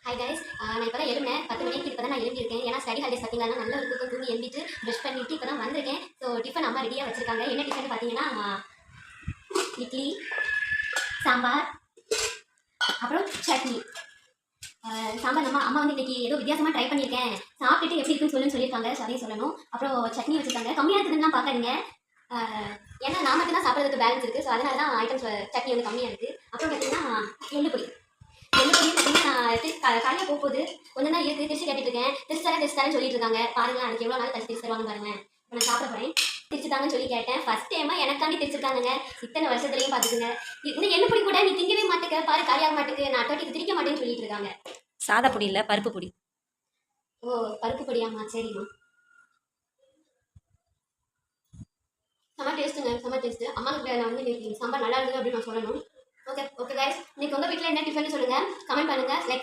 Hi guys, நான் இப்போ தான் எழுந்தேன். 10 மணிக்கு இப்போ தான் நான் எழுந்திருக்கேன். ஏன்னா ஸ்டடி ஹாலிடேஸ் பார்த்தீங்கன்னா நல்ல ஒரு தூக்கம் தூங்கி எழுந்திட்டு ப்ரஷ் பண்ணிட்டு இப்போ தான் வந்திருக்கேன். ஸோ டிஃபன் அம்மா ரெடியாக வச்சிருக்காங்க. என்ன டிஃபன் பார்த்தீங்கன்னா இட்லி, சாம்பார், அப்புறம் சட்னி. சாம்பார் அம்மா வந்து இன்னைக்கு ஏதோ வித்தியாசமாக ட்ரை பண்ணியிருக்கேன், சாப்பிட்டுட்டு எப்படி இருக்குன்னு சொல்லியிருக்காங்க. ஸோ அதையும் சொல்லணும். அப்புறம் சட்னி வச்சுருக்காங்க. கம்மியாக இருக்குதுன்னு பார்க்காதீங்க, ஏன்னா நான் மட்டும் தான் சாப்பிட்றதுக்கு பேலன்ஸ் இருக்குது. ஸோ அதனால தான் ஐட்டம்ஸ் சட்னி வந்து கம்மியாக இருக்குது. அப்புறம் பார்த்தீங்கன்னா எள்ளுப்பொடி பார்த்தீங்கன்னா காலையில் போகும்போது கொஞ்சம் தான் இருக்குது. திருச்சி கேட்டுட்டு இருக்கேன். திருச்சி தரேன்னு சொல்லிட்டு இருக்காங்க. பாருங்க அதுக்கு எவ்வளோ நாள் கழிச்சு திருச்சி தருவாங்க பாருங்க. இப்போ நான் சாப்பிட போகிறேன். திருச்சிட்டாங்கன்னு சொல்லி கேட்டேன். ஃபர்ஸ்ட் டைமாக எனக்காண்டி திருச்சிருக்காங்க. இத்தனை வருஷத்துலையும் பார்த்துக்குங்க. இன்னும் எள்ளு பொடி கூட நீ திங்கவே மாட்டேங்க, பாரு காலியாக மாட்டேக்கு, நான் தொட்டிக்கு திரிக்க மாட்டேன்னு சொல்லிட்டு இருக்காங்க. சாதா பொடி இல்லை, பருப்பு பொடி. ஓ, பருப்பு பொடியாம்மா, சரிம்மா. செம்ம டேஸ்ட்டுங்க, செம்ம டேஸ்ட்டு. அம்மாவுக்கு நான் வந்து சாம்பார் நல்லா இருக்குது அப்படின்னு நான் சொல்லணும். ஓகே கைஸ், இன்னைக்கு உங்கள் வீட்டில் என்ன டிஃபன் சொல்லுங்கள், கமெண்ட் பண்ணுங்கள், லைக்